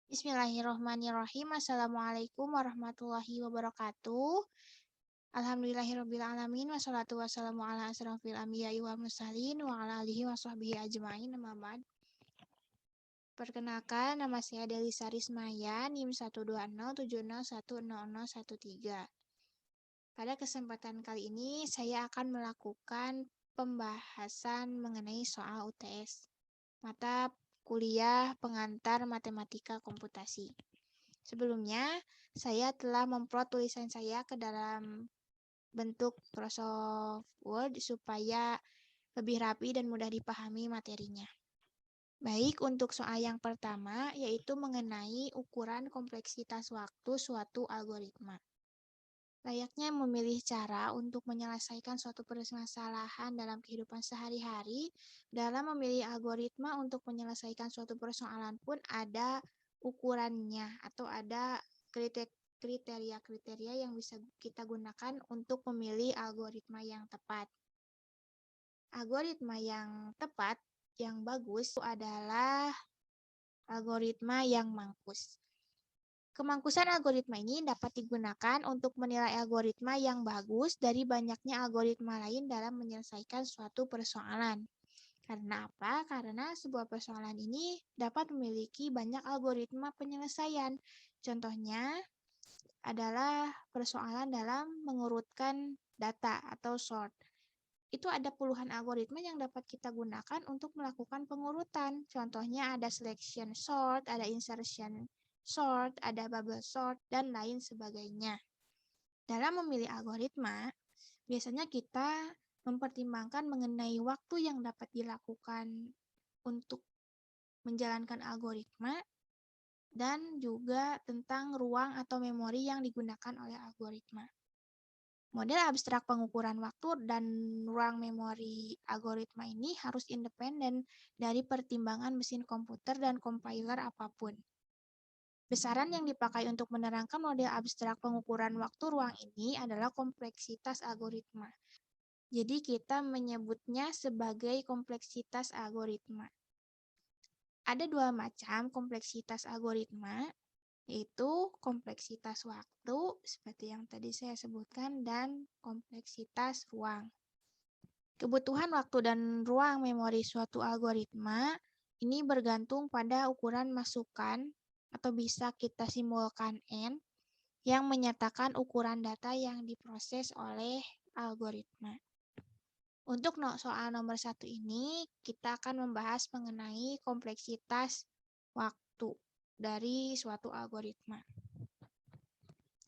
Bismillahirrohmanirrohim. Assalamualaikum warahmatullahi wabarakatuh. Alhamdulillahirabbil alamin wassalatu wassalamu ala asrofil anbiya'i wal mursalin wa ala alihi washabbihi ajmain. Amma ba'd. Perkenalkan, nama saya Deli Sarismaya, NIM 12070100113. Pada kesempatan kali ini saya akan melakukan pembahasan mengenai soal UTS, mata kuliah pengantar matematika komputasi. Sebelumnya, saya telah memplot tulisan saya ke dalam bentuk Microsoft Word supaya lebih rapi dan mudah dipahami materinya. Baik, untuk soal yang pertama, yaitu mengenai ukuran kompleksitas waktu suatu algoritma. Layaknya memilih cara untuk menyelesaikan suatu permasalahan dalam kehidupan sehari-hari, dalam memilih algoritma untuk menyelesaikan suatu persoalan pun ada ukurannya atau ada kriteria-kriteria yang bisa kita gunakan untuk memilih algoritma yang tepat. Algoritma yang tepat, yang bagus adalah algoritma yang mangkus. Kemangkusan algoritma ini dapat digunakan untuk menilai algoritma yang bagus dari banyaknya algoritma lain dalam menyelesaikan suatu persoalan. Karena apa? Karena sebuah persoalan ini dapat memiliki banyak algoritma penyelesaian. Contohnya adalah persoalan dalam mengurutkan data atau sort. Itu ada puluhan algoritma yang dapat kita gunakan untuk melakukan pengurutan. Contohnya ada selection sort, ada insertion sort, ada bubble sort, dan lain sebagainya. Dalam memilih algoritma, biasanya kita mempertimbangkan mengenai waktu yang dapat dilakukan untuk menjalankan algoritma, dan juga tentang ruang atau memori yang digunakan oleh algoritma. Model abstrak pengukuran waktu dan ruang memori algoritma ini harus independen dari pertimbangan mesin komputer dan compiler apapun. Besaran yang dipakai untuk menerangkan model abstrak pengukuran waktu ruang ini adalah kompleksitas algoritma. Jadi kita menyebutnya sebagai kompleksitas algoritma. Ada dua macam kompleksitas algoritma, yaitu kompleksitas waktu, seperti yang tadi saya sebutkan, dan kompleksitas ruang. Kebutuhan waktu dan ruang memori suatu algoritma ini bergantung pada ukuran masukan, atau bisa kita simbolkan N, yang menyatakan ukuran data yang diproses oleh algoritma. Untuk soal nomor 1 ini, kita akan membahas mengenai kompleksitas waktu dari suatu algoritma.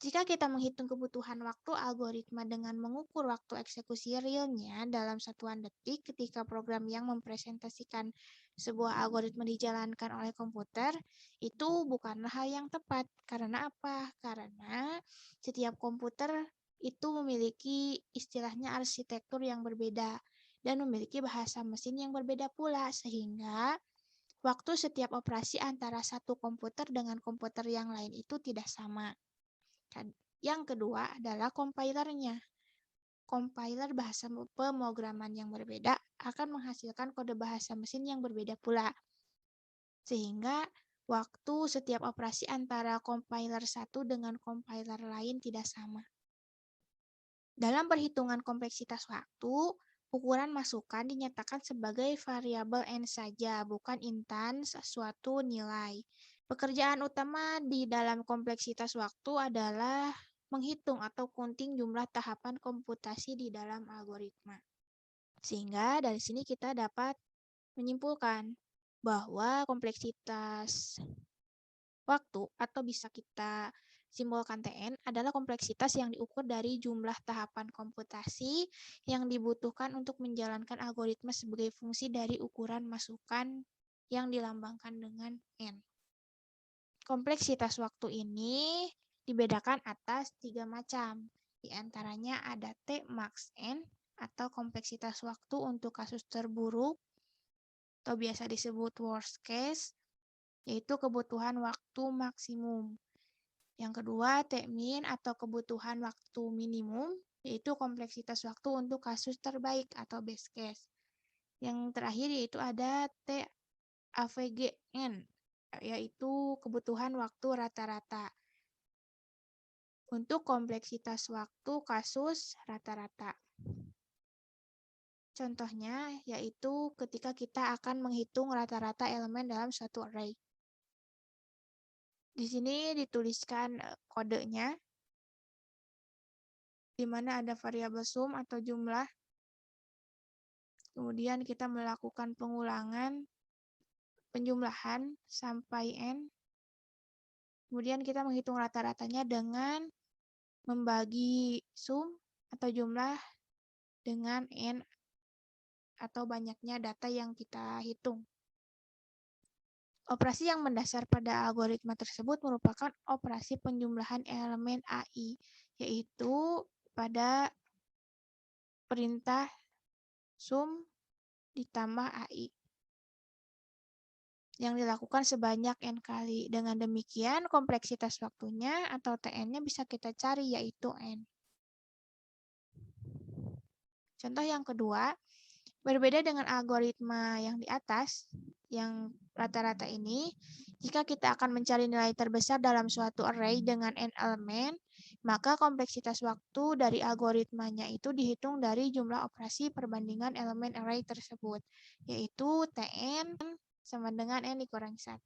Jika kita menghitung kebutuhan waktu algoritma dengan mengukur waktu eksekusi realnya dalam satuan detik ketika program yang mempresentasikan sebuah algoritma dijalankan oleh komputer, itu bukanlah hal yang tepat. Karena apa? Karena setiap komputer itu memiliki istilahnya arsitektur yang berbeda dan memiliki bahasa mesin yang berbeda pula, sehingga waktu setiap operasi antara satu komputer dengan komputer yang lain itu tidak sama. Yang kedua adalah compilernya. Compiler bahasa pemrograman yang berbeda akan menghasilkan kode bahasa mesin yang berbeda pula. Sehingga waktu setiap operasi antara compiler satu dengan compiler lain tidak sama. Dalam perhitungan kompleksitas waktu, ukuran masukan dinyatakan sebagai variabel N saja, bukan intan suatu nilai. Pekerjaan utama di dalam kompleksitas waktu adalah menghitung atau counting jumlah tahapan komputasi di dalam algoritma. Sehingga dari sini kita dapat menyimpulkan bahwa kompleksitas waktu, atau bisa kita simbolkan TN, adalah kompleksitas yang diukur dari jumlah tahapan komputasi yang dibutuhkan untuk menjalankan algoritma sebagai fungsi dari ukuran masukan yang dilambangkan dengan N. Kompleksitas waktu ini dibedakan atas 3 macam. Di antaranya ada T max N, atau kompleksitas waktu untuk kasus terburuk, atau biasa disebut worst case, yaitu kebutuhan waktu maksimum. Yang kedua, T min, atau kebutuhan waktu minimum, yaitu kompleksitas waktu untuk kasus terbaik atau best case. Yang terakhir yaitu ada T avgn, yaitu kebutuhan waktu rata-rata. Untuk kompleksitas waktu kasus rata-rata. Contohnya yaitu ketika kita akan menghitung rata-rata elemen dalam suatu array. Di sini dituliskan kodenya, di mana ada variabel sum atau jumlah. Kemudian kita melakukan penjumlahan sampai n. Kemudian kita menghitung rata-ratanya dengan membagi sum atau jumlah dengan n atau banyaknya data yang kita hitung. Operasi yang mendasar pada algoritma tersebut merupakan operasi penjumlahan elemen AI, yaitu pada perintah sum ditambah AI yang dilakukan sebanyak n kali. Dengan demikian, kompleksitas waktunya atau Tn-nya bisa kita cari, yaitu n. Contoh yang kedua, berbeda dengan algoritma yang di atas, yang rata-rata ini, jika kita akan mencari nilai terbesar dalam suatu array dengan n elemen, maka kompleksitas waktu dari algoritmanya itu dihitung dari jumlah operasi perbandingan elemen array tersebut, yaitu Tn sama dengan n dikurangi 1.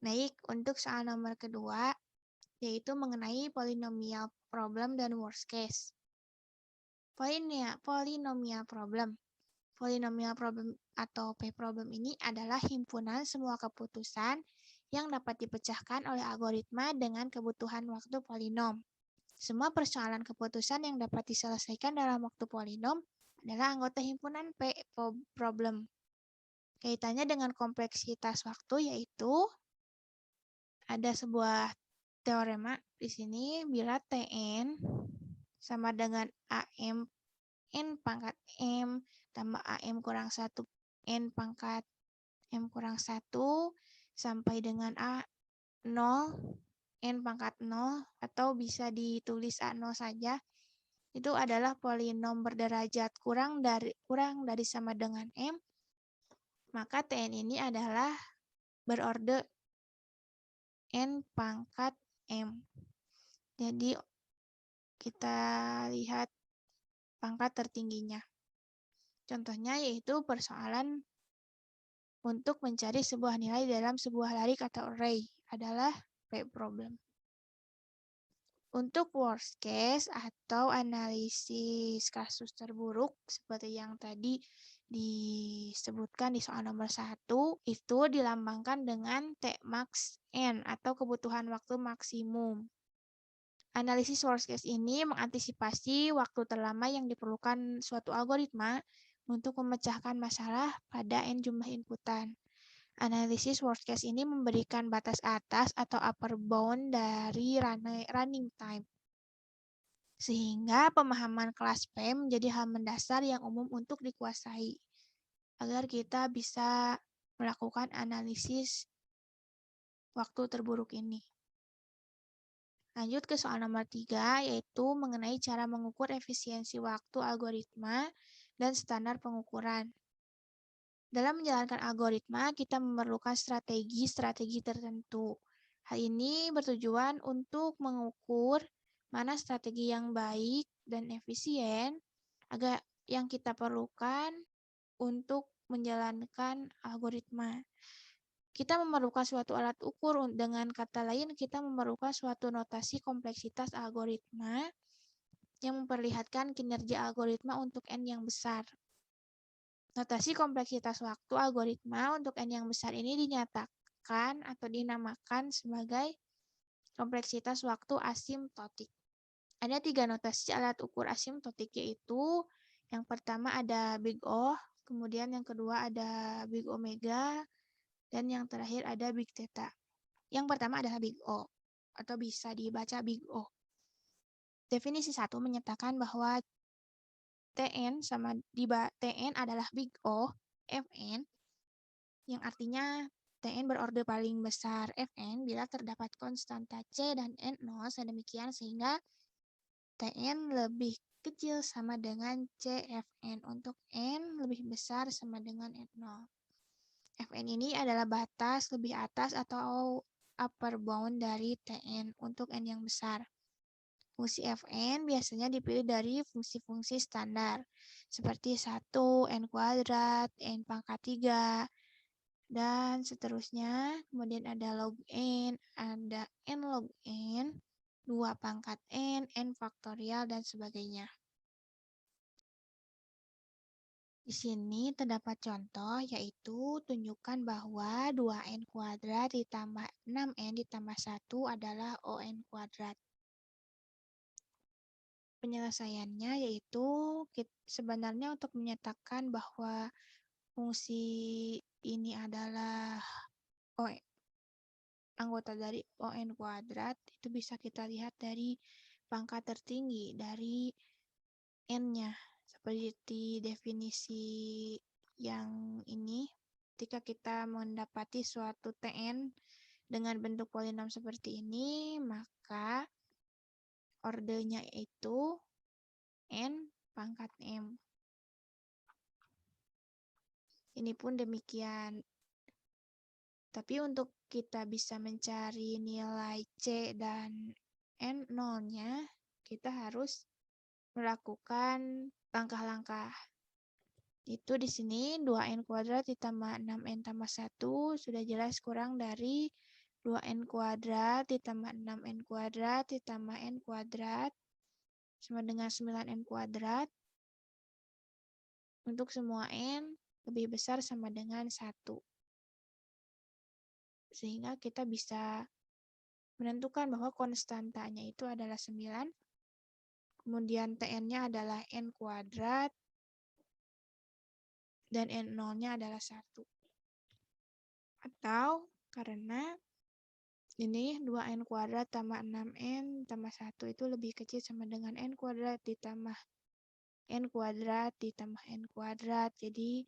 Baik, untuk soal nomor kedua, yaitu mengenai polynomial problem dan worst case. Polynomial problem. Polynomial problem atau P-problem ini adalah himpunan semua keputusan yang dapat dipecahkan oleh algoritma dengan kebutuhan waktu polinom. Semua persoalan keputusan yang dapat diselesaikan dalam waktu polinom adalah anggota himpunan P-problem. Kaitannya dengan kompleksitas waktu yaitu ada sebuah teorema di sini bila Tn sama dengan AM n pangkat M tambah AM kurang 1 n pangkat M kurang 1 sampai dengan A0 n pangkat 0 atau bisa ditulis A0 saja. Itu adalah polinom berderajat kurang dari sama dengan M. Maka Tn ini adalah berorde n pangkat M. Jadi kita lihat pangkat tertingginya. Contohnya yaitu persoalan untuk mencari sebuah nilai dalam sebuah larik atau array adalah P-problem. Untuk worst case atau analisis kasus terburuk seperti yang tadi disebutkan di soal nomor 1, itu dilambangkan dengan Tmax N atau kebutuhan waktu maksimum. Analisis worst case ini mengantisipasi waktu terlama yang diperlukan suatu algoritma untuk memecahkan masalah pada n jumlah inputan. Analisis worst case ini memberikan batas atas atau upper bound dari running time. Sehingga pemahaman kelas P menjadi hal mendasar yang umum untuk dikuasai, agar kita bisa melakukan analisis waktu terburuk ini. Lanjut ke soal nomor 3, yaitu mengenai cara mengukur efisiensi waktu algoritma dan standar pengukuran. Dalam menjalankan algoritma, kita memerlukan strategi-strategi tertentu. Hal ini bertujuan untuk mengukur mana strategi yang baik dan efisien agar yang kita perlukan untuk menjalankan algoritma. Kita memerlukan suatu alat ukur, dengan kata lain kita memerlukan suatu notasi kompleksitas algoritma yang memperlihatkan kinerja algoritma untuk n yang besar. Notasi kompleksitas waktu algoritma untuk n yang besar ini dinyatakan atau dinamakan sebagai kompleksitas waktu asimptotik. Ada 3 notasi alat ukur asimptotik, yaitu yang pertama ada big O, kemudian yang kedua ada big omega, dan yang terakhir ada big theta. Yang pertama adalah big O, atau bisa dibaca big O. Definisi 1 menyatakan bahwa Tn adalah big O Fn, yang artinya Tn berorde paling besar Fn bila terdapat konstanta C dan N0 sedemikian sehingga Tn lebih kecil sama dengan Cfn untuk N lebih besar sama dengan N0. Fn ini adalah batas lebih atas atau upper bound dari Tn untuk n yang besar. Fungsi Fn biasanya dipilih dari fungsi-fungsi standar, seperti 1, n kuadrat, n pangkat 3, dan seterusnya. Kemudian ada log n, ada n log n, 2 pangkat n faktorial, dan sebagainya. Di sini terdapat contoh, yaitu tunjukkan bahwa 2n kuadrat ditambah 6n ditambah 1 adalah on kuadrat. Penyelesaiannya yaitu sebenarnya untuk menyatakan bahwa fungsi ini adalah anggota dari on kuadrat, itu bisa kita lihat dari pangkat tertinggi dari n-nya. Seperti definisi yang ini, ketika kita mendapati suatu Tn dengan bentuk polinom seperti ini, maka ordenya itu n pangkat m. Ini pun demikian. Tapi untuk kita bisa mencari nilai C dan n0-nya, kita harus melakukan langkah-langkah. Itu di sini 2n kuadrat ditambah 6n tambah 1 sudah jelas kurang dari 2n kuadrat ditambah 6n kuadrat ditambah n kuadrat sama dengan 9n kuadrat. Untuk semua n lebih besar sama dengan 1. Sehingga kita bisa menentukan bahwa konstantanya itu adalah 9. Kemudian Tn-nya adalah n kuadrat, dan n0-nya adalah 1. Atau karena ini 2n kuadrat tambah 6n tambah 1 itu lebih kecil sama dengan n kuadrat ditambah n kuadrat ditambah n kuadrat. Jadi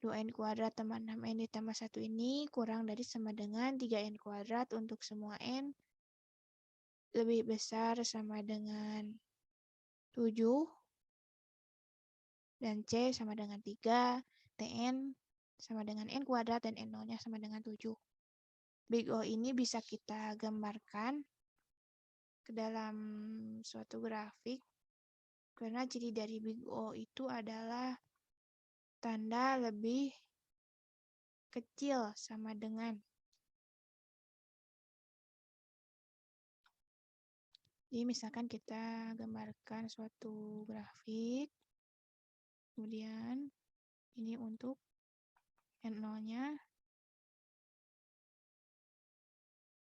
2n kuadrat tambah 6n ditambah 1 ini kurang dari sama dengan 3n kuadrat untuk semua n lebih besar sama dengan 7, dan C sama dengan 3, Tn sama dengan n kuadrat, dan n0-nya sama dengan 7. Big O ini bisa kita gambarkan ke dalam suatu grafik, karena ciri dari Big O itu adalah tanda lebih kecil sama dengan. Jadi misalkan kita gambarkan suatu grafik, kemudian ini untuk n0-nya.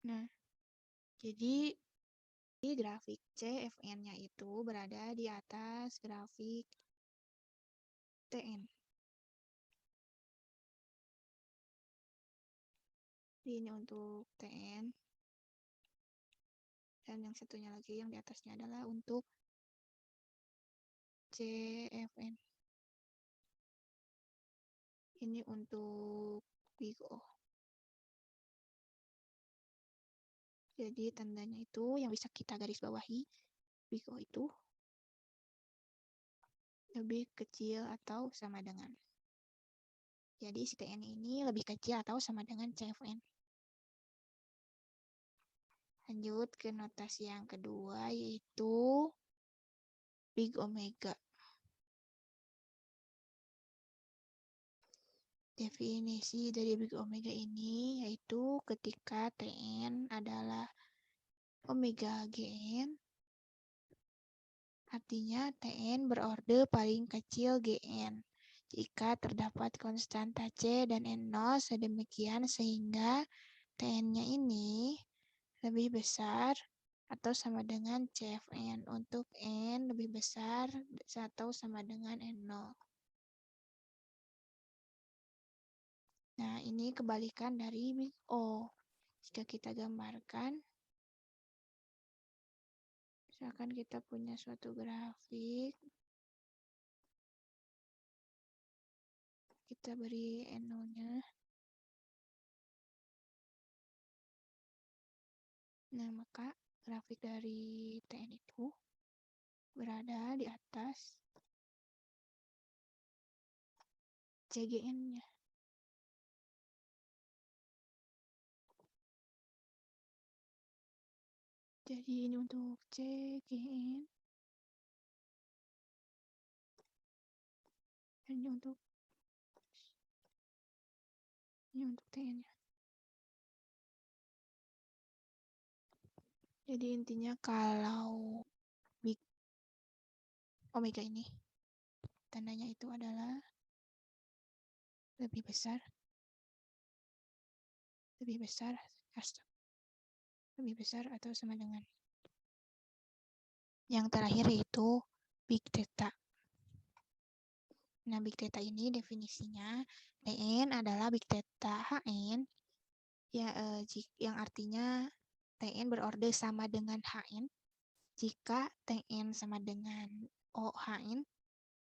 Nah, jadi di grafik C, Fn-nya itu berada di atas grafik Tn. Ini untuk Tn. Dan yang satunya lagi yang di atasnya adalah untuk CFN. Ini untuk Big O. Jadi tandanya itu yang bisa kita garis bawahi, Big O itu lebih kecil atau sama dengan. Jadi si Tn ini lebih kecil atau sama dengan CFN. Lanjut ke notasi yang kedua, yaitu Big Omega. Definisi dari Big Omega ini yaitu ketika Tn adalah omega Gn, artinya Tn berorde paling kecil Gn. Jika terdapat konstanta C dan N0 sedemikian sehingga Tn-nya ini lebih besar atau sama dengan CFN untuk N lebih besar atau sama dengan N0. Nah, ini kebalikan dari Big O. Jika kita gambarkan, misalkan kita punya suatu grafik, kita beri N0-nya. Nah, maka grafik dari Tn itu berada di atas CGN-nya. Jadi ini untuk check in. Dan ini untuk TN-nya. Jadi intinya kalau big omega ini tandanya itu adalah lebih besar atau sama dengan. Yang terakhir yaitu big theta. Nah, big theta ini definisinya Tn adalah big theta Hn ya, yang artinya Tn berorde sama dengan Hn jika Tn sama dengan OHn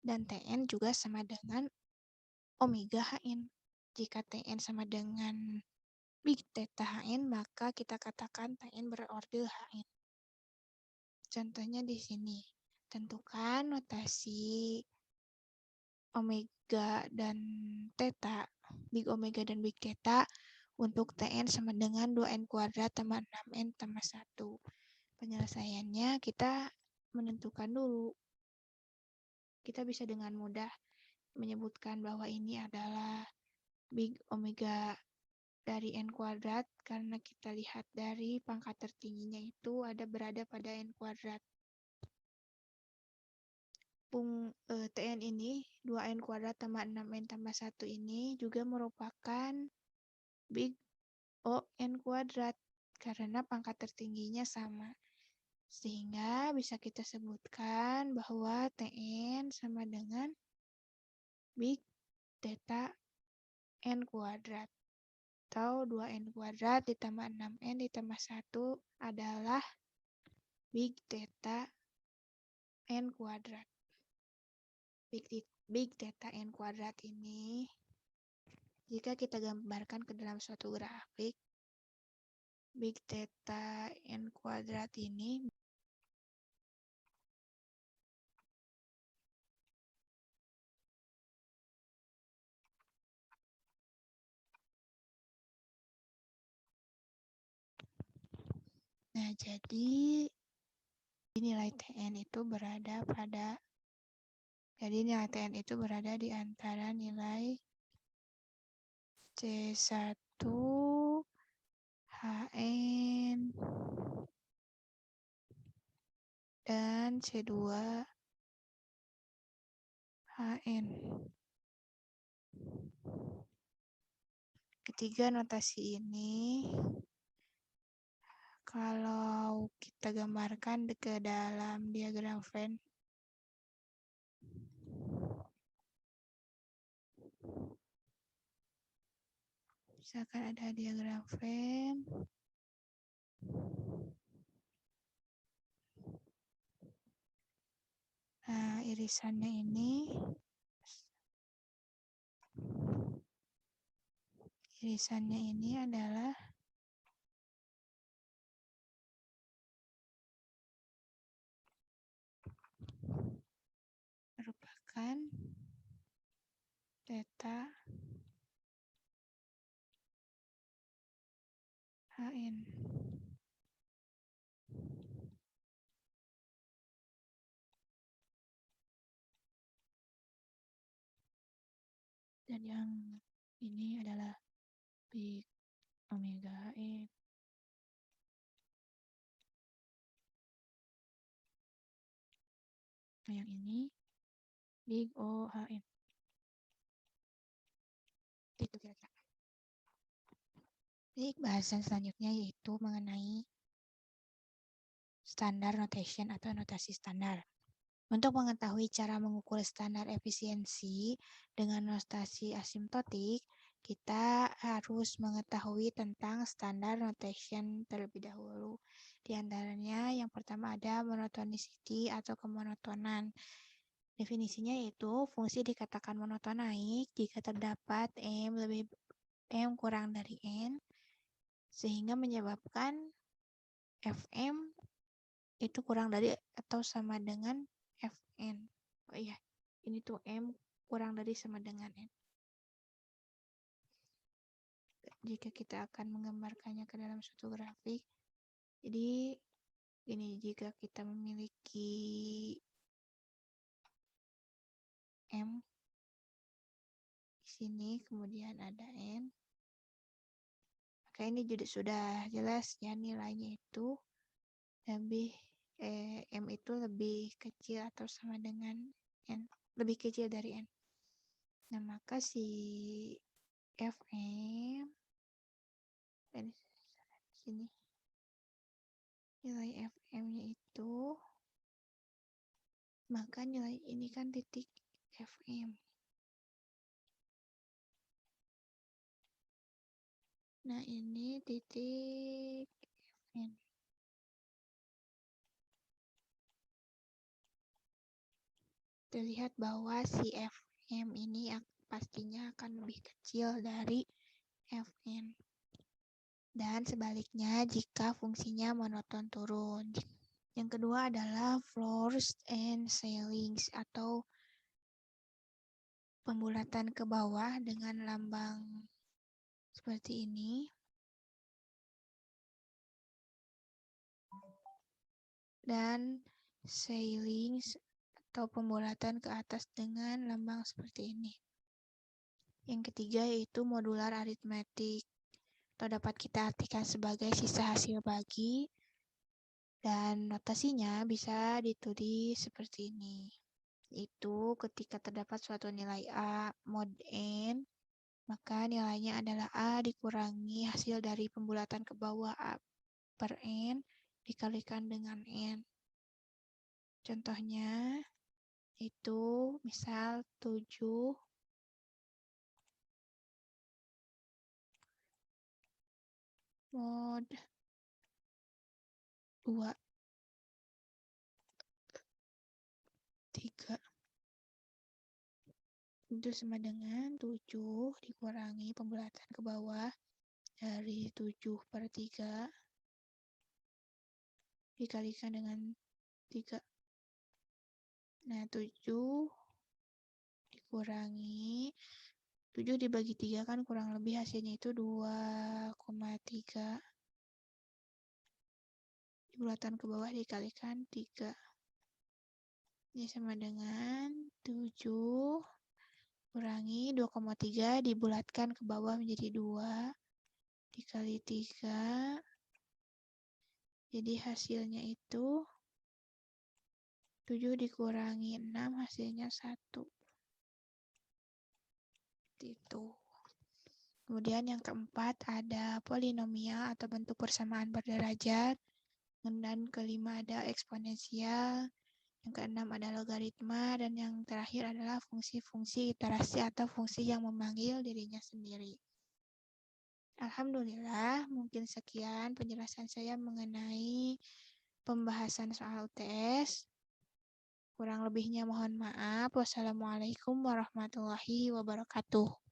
dan Tn juga sama dengan omega Hn. Jika Tn sama dengan big theta Hn, maka kita katakan Tn berorde Hn. Contohnya di sini. Tentukan notasi omega dan theta, big omega dan big theta untuk Tn sama dengan 2n kuadrat tambah 6n tambah 1. Penyelesaiannya kita menentukan dulu. Kita bisa dengan mudah menyebutkan bahwa ini adalah big omega dari n kuadrat karena kita lihat dari pangkat tertingginya itu berada pada n kuadrat. Tn ini 2n kuadrat tambah 6n tambah 1 ini juga merupakan big O(n) kuadrat karena pangkat tertingginya sama. Sehingga bisa kita sebutkan bahwa Tn sama dengan big theta n kuadrat atau 2n kuadrat ditambah 6n ditambah 1 adalah big theta n kuadrat. Big theta n kuadrat ini jika kita gambarkan ke dalam suatu grafik, big theta n kuadrat ini nah, jadi nilai Tn itu berada di antara nilai C1 Hn dan C2 Hn. Ketiga notasi ini kalau kita gambarkan ke dalam diagram Venn, misalkan ada diagram Venn, nah irisannya ini adalah merupakan theta Hn. Dan yang ini adalah big omega Hn. Yang ini big OHn. Itu kira-kira. Jadi bahasan selanjutnya yaitu mengenai standar notation atau notasi standar. Untuk mengetahui cara mengukur standar efisiensi dengan notasi asimptotik, kita harus mengetahui tentang standar notation terlebih dahulu. Di antaranya yang pertama ada monotonicity atau kemonotonan. Definisinya yaitu fungsi dikatakan monoton naik jika terdapat M kurang dari N, sehingga menyebabkan Fm itu kurang dari atau sama dengan Fn. Oh iya, ini tuh M kurang dari sama dengan N. Jika kita akan menggambarkannya ke dalam suatu grafik, jadi Ini jika kita memiliki M di sini, kemudian ada N. Maka ini sudah jelas ya, nilainya itu lebih M itu lebih kecil atau sama dengan N, lebih kecil dari N. Nah, maka si Fm sini nilai Fm-nya itu, maka nilai ini kan titik Fm. Nah, ini titik Fn. Terlihat bahwa si Fm ini pastinya akan lebih kecil dari Fn. Dan sebaliknya jika fungsinya monoton turun. Yang kedua adalah floors and ceilings atau pembulatan ke bawah dengan lambang seperti ini. Dan ceilings atau pembulatan ke atas dengan lambang seperti ini. Yang ketiga yaitu modular aritmetik, atau dapat kita artikan sebagai sisa hasil bagi, dan notasinya bisa ditulis seperti ini. Itu ketika terdapat suatu nilai A mod N, maka nilainya adalah A dikurangi hasil dari pembulatan ke bawah A per N dikalikan dengan N. Contohnya itu misal 7 mod 2 3 itu sama dengan 7 dikurangi pembulatan ke bawah dari 7 per 3 dikalikan dengan 3. Nah, 7 dikurangi 7 dibagi 3 kan kurang lebih hasilnya itu 2,3. Bulatan ke bawah dikalikan 3. Ini sama dengan 7 kurangi 2,3 dibulatkan ke bawah menjadi 2 dikali 3. Jadi hasilnya itu 7 dikurangi 6 hasilnya 1. Itu. Kemudian yang keempat ada polinomial atau bentuk persamaan berderajat. Dan kelima ada eksponensial. Yang keenam ada logaritma. Dan yang terakhir adalah fungsi-fungsi iterasi atau fungsi yang memanggil dirinya sendiri. Alhamdulillah, mungkin sekian penjelasan saya mengenai pembahasan soal UTS. Kurang lebihnya mohon maaf. Wassalamualaikum warahmatullahi wabarakatuh.